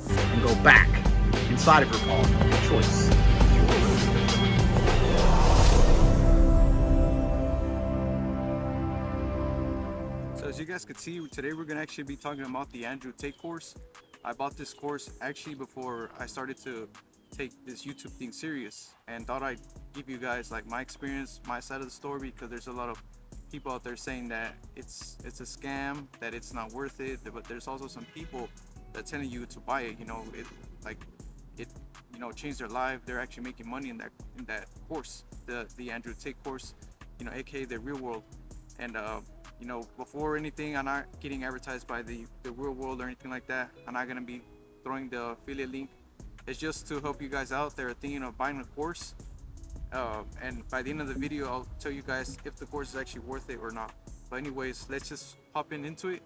and go back inside of your car. The choice. So as you guys could see, today we're gonna actually be talking about the Andrew Tate course. I bought this course actually before I started to take this YouTube thing serious, and thought I'd give you guys like my experience, my side of the story, because there's a lot of people out there saying that it's a scam, that it's not worth it, but there's also some people that telling you to buy it. Like it changed their life. They're actually making money in that course, the Andrew Tate course, aka the real world. And before anything, I'm not getting advertised by the real world or anything like that. I'm not gonna be throwing the affiliate link. It's just to help you guys out that are thinking of buying a course. And by the end of the video, I'll tell you guys if the course is actually worth it or not. But anyways, let's just hop into it.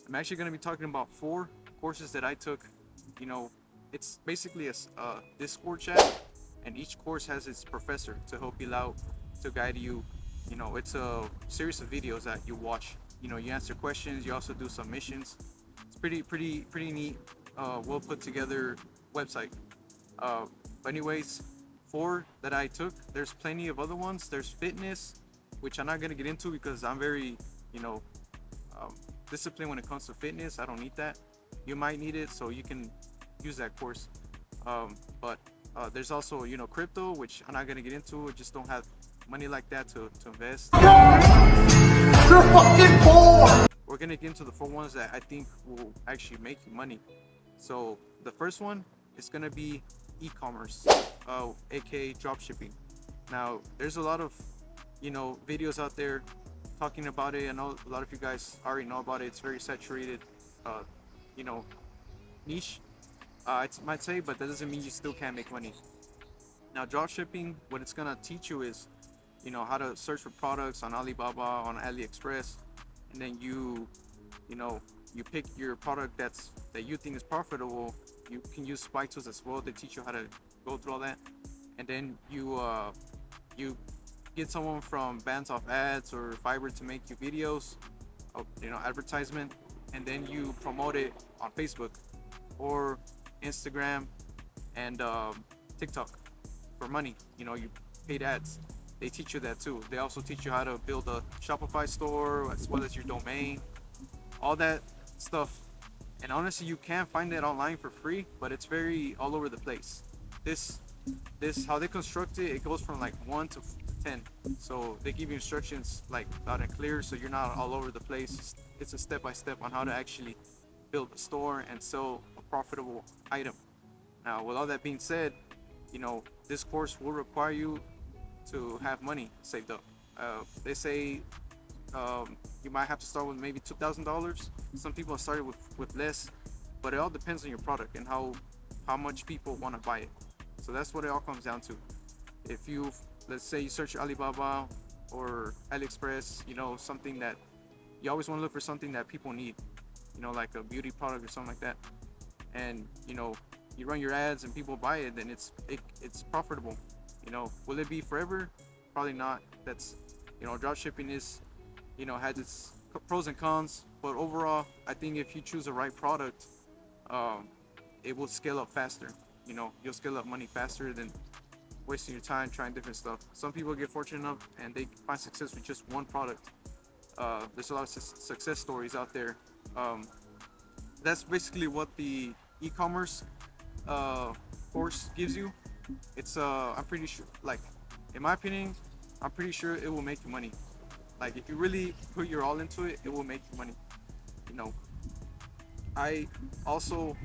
I'm actually gonna be talking about 4 courses that I took. It's basically a Discord chat, and each course has its professor to help you out, to guide you. It's a series of videos that you watch. You answer questions, you also do some missions. It's pretty neat, well put together website. But anyways, 4 that I took. There's plenty of other ones. There's fitness, which I'm not gonna get into because I'm very, disciplined when it comes to fitness. I don't need that. You might need it, so you can use that course. But there's also crypto, which I'm not gonna get into. I just don't have money like that to invest. You're fucking poor! We're gonna get into the 4 ones that I think will actually make you money. So the first one is gonna be e-commerce, aka dropshipping. Now there's a lot of videos out there talking about it. I know a lot of you guys already know about it. It's very saturated, you know, niche, I might say, but that doesn't mean you still can't make money. Now dropshipping, what it's gonna teach you is, how to search for products on Alibaba, on AliExpress, and then you pick your product that you think is profitable. You can use spy tools as well. They teach you how to go through all that, and then you get someone from Bands Off Ads or Fiverr to make you videos of advertisement, and then you promote it on Facebook or Instagram and TikTok for money. You paid ads. They teach you that too. They also teach you how to build a Shopify store as well as your domain, all that stuff. And honestly, you can find it online for free, but it's very all over the place. This how they construct it, it goes from like 1 to 10. So they give you instructions like loud and clear, so you're not all over the place. It's a step by step on how to actually build a store and sell a profitable item. Now, with all that being said, this course will require you to have money saved up. They say you might have to start with maybe $2,000. Some people have started with less, but it all depends on your product and how much people want to buy it. So that's what it all comes down to. If let's say you search Alibaba or AliExpress, something that you always want to look for, something that people need, like a beauty product or something like that, and you run your ads and people buy it, then it's profitable. Will it be forever? Probably not. That's drop shipping is has its pros and cons, but overall I think if you choose the right product, it will scale up faster. You'll scale up money faster than wasting your time trying different stuff. Some people get fortunate enough and they find success with just one product. There's a lot of success stories out there. That's basically what the e-commerce course gives you. It's I'm pretty sure, like, in my opinion, I'm pretty sure it will make you money. Like, if you really put your all into it, it will make you money. I also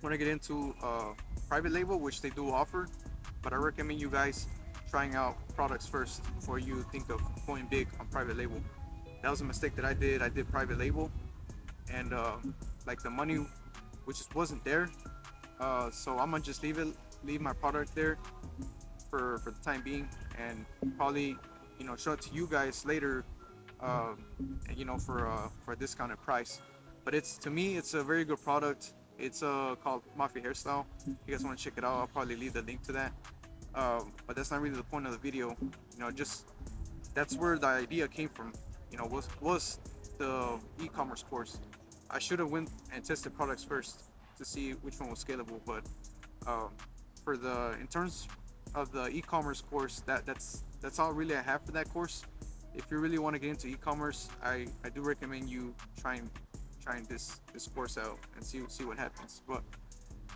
want to get into private label, which they do offer, but I recommend you guys trying out products first before you think of going big on private label. That was a mistake that I did. I did private label, and like the money, which just wasn't there. So I'm gonna just leave my product there for the time being, and probably show it to you guys later, for a discounted price. But to me, it's a very good product. It's called Mafia Hairstyle. If you guys want to check it out, I'll probably leave the link to that. But that's not really the point of the video. Just that's where the idea came from. Was the e-commerce course. I should have went and tested products first to see which one was scalable. But um, for the in terms of the e-commerce course, that's all really I have for that course. If you really want to get into e-commerce, I do recommend you trying this course out and see what happens. But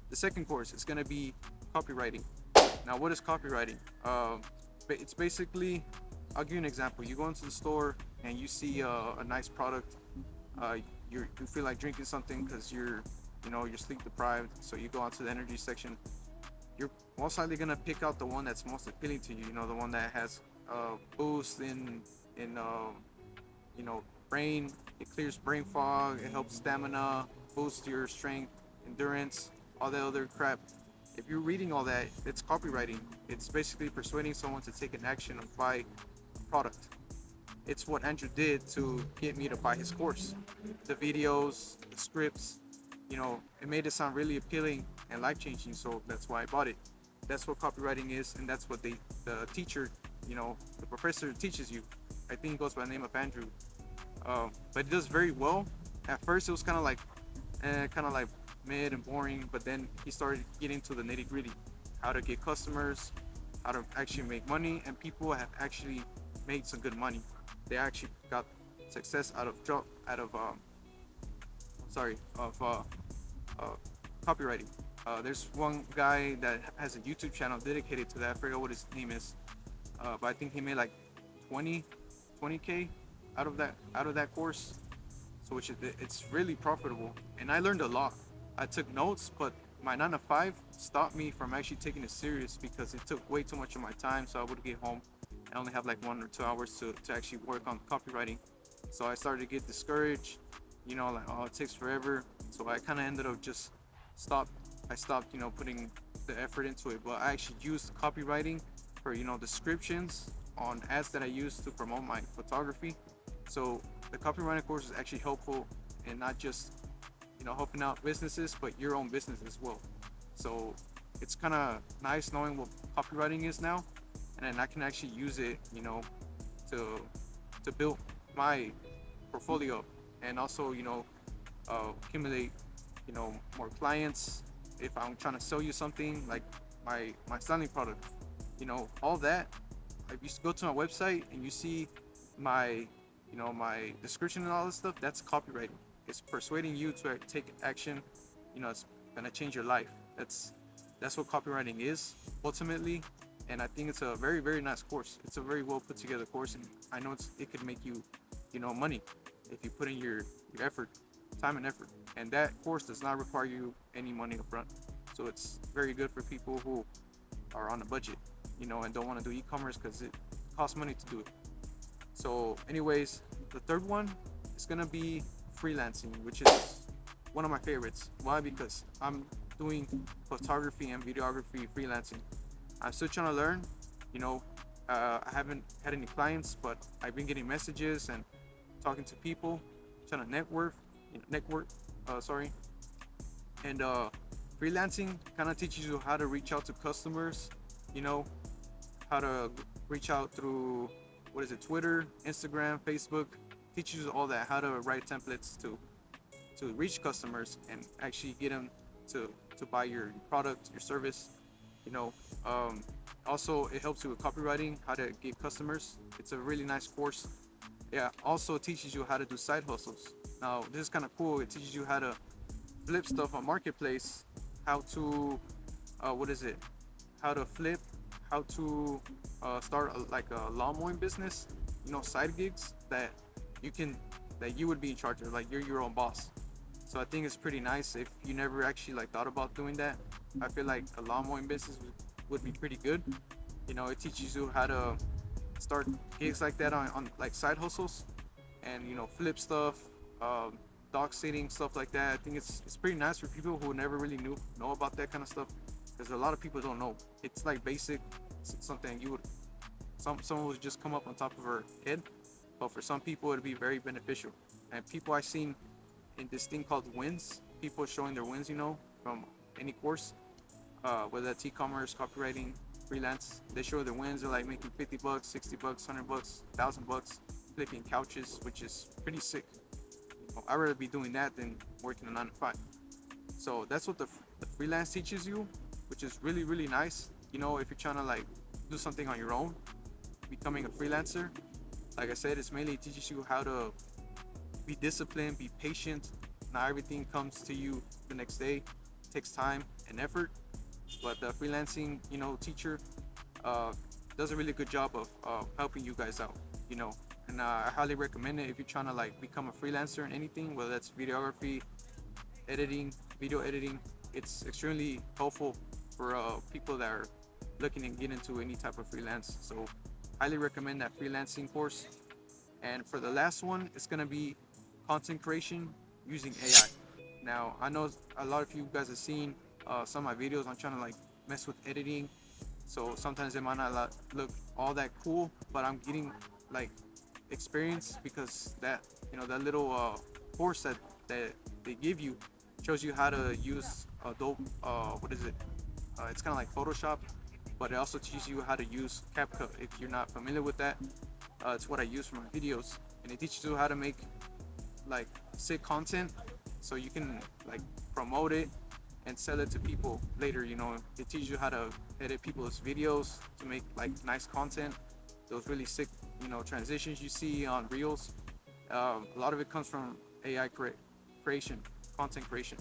the second course is gonna be copywriting. Now, what is copywriting? It's basically, I'll give you an example. You go into the store and you see a nice product. Uh, you feel like drinking something because you're sleep deprived. So you go onto the energy section. You're most likely gonna pick out the one that's most appealing to you. You know, the one that has boost in you know brain. It clears brain fog. It helps stamina, boosts your strength, endurance, all that other crap. If you're reading all that, it's copywriting. It's basically persuading someone to take an action and buy a product. It's what Andrew did to get me to buy his course. The videos, the scripts, it made it sound really appealing and life changing. So that's why I bought it. That's what copywriting is, and that's what the teacher, the professor teaches you. I think it goes by the name of Andrew. But it does very well. At first, it was kind of like mid and boring, but then he started getting to the nitty gritty, how to get customers, how to actually make money, and people have actually made some good money. They actually got success out of sorry of uh, copywriting. There's one guy that has a YouTube channel dedicated to that. I forget what his name is, but I think he made like 20 20K out of that course. So it's really profitable, and I learned a lot. I took notes, but my 9 to 5 stopped me from actually taking it serious because it took way too much of my time. So I would get home and only have like 1 or 2 hours to actually work on copywriting. So I started to get discouraged, like, oh, it takes forever. So I kind of ended up just stopped. I stopped, putting the effort into it. But I actually used copywriting for, descriptions on ads that I use to promote my photography. So the copywriting course is actually helpful and not just helping out businesses, but your own business as well. So it's kind of nice knowing what copywriting is now, and then I can actually use it, to build my portfolio and also accumulate more clients. If I'm trying to sell you something like my selling product, all that. If you go to my website and you see my my description and all this stuff, that's copywriting. It's persuading you to take action. It's gonna change your life. That's what copywriting is ultimately, and I think it's a very very nice course. It's a very well put together course, and I know it could make you money if you put in your effort, time and effort. And that course does not require you any money upfront, so it's very good for people who are on a budget, and don't want to do e-commerce because it costs money to do it. So, anyways, the third one is gonna be freelancing, which is one of my favorites. Why? Because I'm doing photography and videography freelancing. I'm still trying to learn. I haven't had any clients, but I've been getting messages and talking to people, trying to network. Sorry, and freelancing kind of teaches you how to reach out to customers. You know, how to reach out through what is it, Twitter, Instagram, Facebook. Teaches you all that, how to write templates to reach customers and actually get them to buy your product, your service. You know, um, Also it helps you with copywriting, how to get customers. It's a really nice course. Yeah, also teaches you how to do side hustles. Now this is kind of cool. It teaches you how to flip stuff on marketplace, how to what is it, how to flip, how to start like a lawn mowing business. Side gigs you can that you would be in charge of, like you're your own boss. So I think it's pretty nice if you never actually like thought about doing that. I feel like a lawn mowing business would be pretty good. It teaches you how to start gigs like that on like side hustles, and flip stuff, um, dog sitting, stuff like that. I think it's pretty nice for people who never really know about that kind of stuff, because a lot of people don't know. It's like basic, something you would someone would just come up on top of her head, but for some people it'd be very beneficial. And people I've seen in this thing called wins, people showing their wins, from any course, whether that's e-commerce, copywriting, freelance. They show their wins. They're like making $50, $60, $100, $1,000, flipping couches, which is pretty sick. Well, I'd rather be doing that than working a 9 to 5. So that's what the freelance teaches you, which is really, really nice. If you're trying to like do something on your own, becoming a freelancer, like I said, it's mainly teaches you how to be disciplined, be patient. Not everything comes to you the next day. It takes time and effort. But the freelancing, teacher uh, does a really good job of helping you guys out. You know, and I highly recommend it if you're trying to like become a freelancer in anything, whether that's videography, editing, video editing. It's extremely helpful for people that are looking to get into any type of freelance. So, highly recommend that freelancing course. And for the last one, it's gonna be content creation using AI. Now, I know a lot of you guys have seen some of my videos. I'm trying to like mess with editing, so sometimes it might not look all that cool, but I'm getting like experience because that little course that they give you shows you how to use Adobe. What is it? It's kind of like Photoshop, but it also teaches you how to use CapCut. If you're not familiar with that, it's what I use for my videos, and it teaches you how to make like sick content, so you can like promote it and sell it to people later. It teaches you how to edit people's videos to make like nice content. Those really sick, transitions you see on reels. A lot of it comes from AI creation, content creation,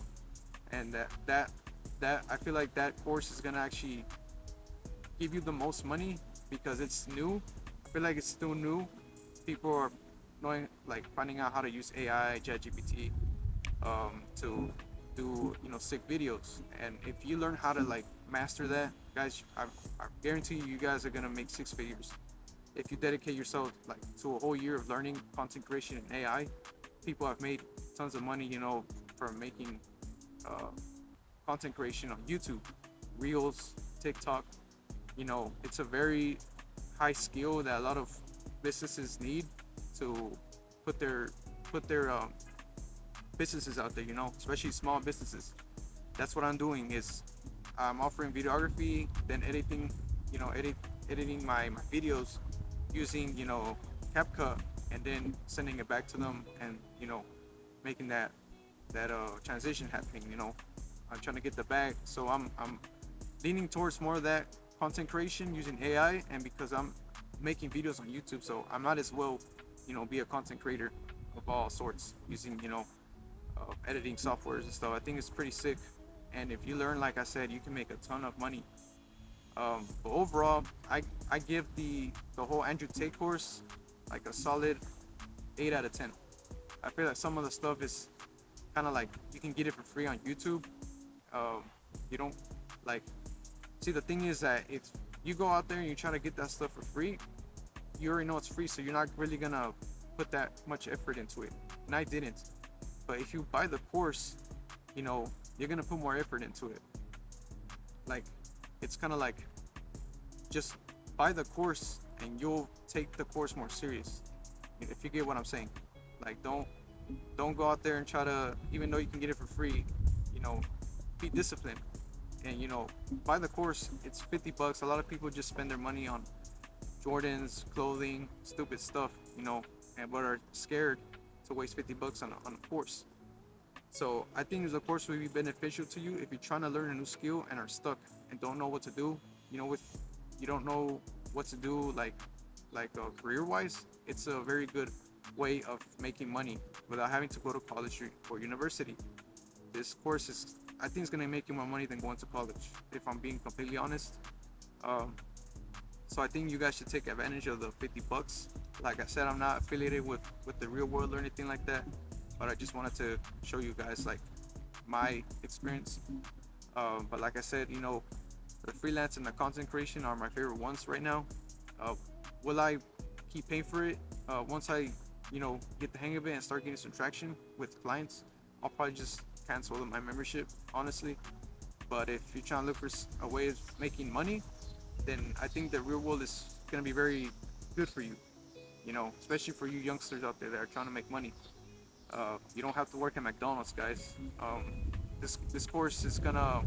and that I feel like that course is gonna actually give you the most money because it's new. I feel like it's still new. People are knowing, like, finding out how to use AI, ChatGPT, to do sick videos. And if you learn how to like master that, guys, I guarantee you guys are gonna make 6 figures. If you dedicate yourself like to a whole year of learning content creation and AI, people have made tons of money, from making uh, content creation on YouTube, Reels, TikTok. It's a very high skill that a lot of businesses need to put their businesses out there. Especially small businesses. That's what I'm doing is I'm offering videography, then editing my videos using CapCut, and then sending it back to them, and making that transition happening. I'm trying to get the bag, so I'm leaning towards more of that content creation using AI, and because I'm making videos on YouTube, so I might as well be a content creator of all sorts using editing softwares and stuff. I think it's pretty sick, and if you learn, like I said, you can make a ton of money. But overall, I give the whole Andrew Tate course like a solid 8 out of 10. I feel like some of the stuff is kind of like you can get it for free on YouTube. Um, you don't like see the thing is that if you go out there and you try to get that stuff for free, you already know it's free, so you're not really gonna put that much effort into it. And I didn't. But if you buy the course, you're gonna put more effort into it. Like, it's kind of like just buy the course and you'll take the course more serious. If you get what I'm saying. Like, don't go out there and try to, even though you can get it for free, be disciplined, and buy the course. It's $50. A lot of people just spend their money on Jordans, clothing, stupid stuff, and but are scared to waste $50 on a course. So I think the course will be beneficial to you if you're trying to learn a new skill and are stuck and don't know what to do. With you don't know what to do, career wise. It's a very good way of making money without having to go to college or university. This course is, I think, it's gonna make you more money than going to college, if I'm being completely honest. Um, so I think you guys should take advantage of the $50. Like I said, I'm not affiliated with the real world or anything like that, but I just wanted to show you guys like my experience. But like I said, the freelance and the content creation are my favorite ones right now. Uh, will I keep paying for it once I get the hang of it and start getting some traction with clients? I'll probably just cancel my membership, honestly. But if you're trying to look for a way of making money, then I think the real world is gonna be very good for you. Especially for you youngsters out there that are trying to make money. You don't have to work at McDonald's, guys. This course is gonna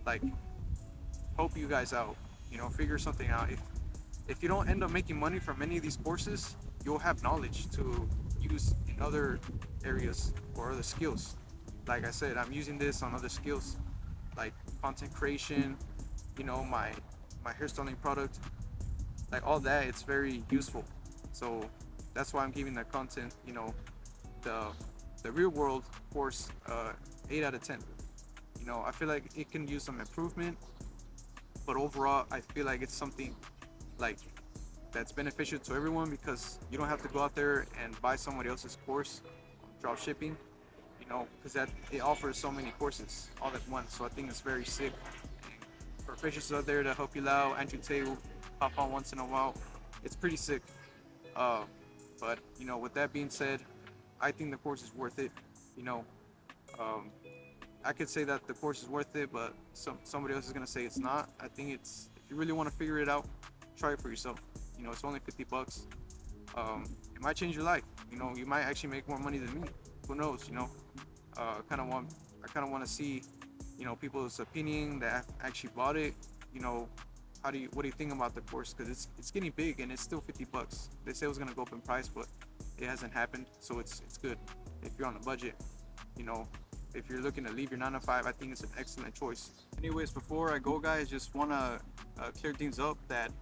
like help you guys out. Figure something out. If you don't end up making money from any of these courses, you'll have knowledge to use in other areas or other skills. Like I said, I'm using this on other skills like content creation, my hairstyling product, like all that. It's very useful. So that's why I'm giving that content, the the real world course, 8 out of 10. I feel like it can use some improvement, but overall, I feel like it's something like that's beneficial to everyone because you don't have to go out there and buy somebody else's course on drop shipping, because that it offers so many courses all at once. So I think it's very sick. Professionals out there to help you out. Andrew Tate will pop on once in a while. It's pretty sick. Uh, but with that being said, I think the course is worth it. You know, um, I could say that the course is worth it, but somebody else is gonna say it's not. I think it's if you really want to figure it out, try it for yourself. It's only $50. It might change your life. You might actually make more money than me. Who knows? Kind of want I kind of want to see, people's opinion that have actually bought it. You know, what do you think about the course? Because it's getting big and it's still $50. They say it was gonna go up in price, but it hasn't happened. So it's good if you're on a budget. You know, if you're looking to leave your 9 to 5, I think it's an excellent choice. Anyways, before I go, guys, just wanna clear things up that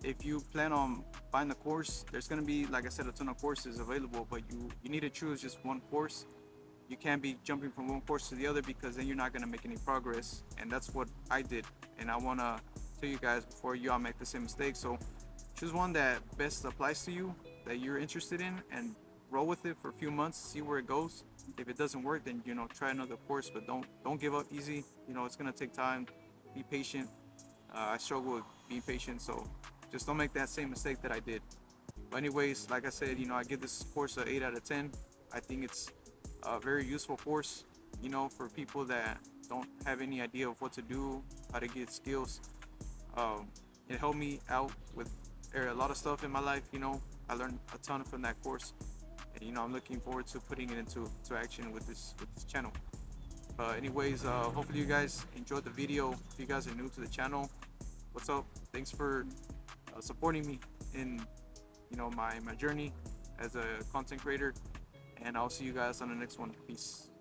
if you plan on buying the course, there's gonna be, like I said, a ton of courses available, but you need to choose just one course. You can't be jumping from one course to the other because then you're not gonna make any progress. And that's what I did. And I wanna tell you guys before y'all make the same mistake. So choose one that best applies to you, that you're interested in, and roll with it for a few months, see where it goes. If it doesn't work, then try another course, but don't give up easy. It's gonna take time. Be patient. I struggle with being patient, so just don't make that same mistake that I did. But anyways, like I said, I give this course a 8 out of 10. I think it's a very useful course, for people that don't have any idea of what to do, how to get skills. Um, it helped me out with a lot of stuff in my life. I learned a ton from that course, and I'm looking forward to putting it into action with this channel. Anyways, hopefully you guys enjoyed the video. If you guys are new to the channel, what's up? Thanks for supporting me in my journey as a content creator, and I'll see you guys on the next one. Peace.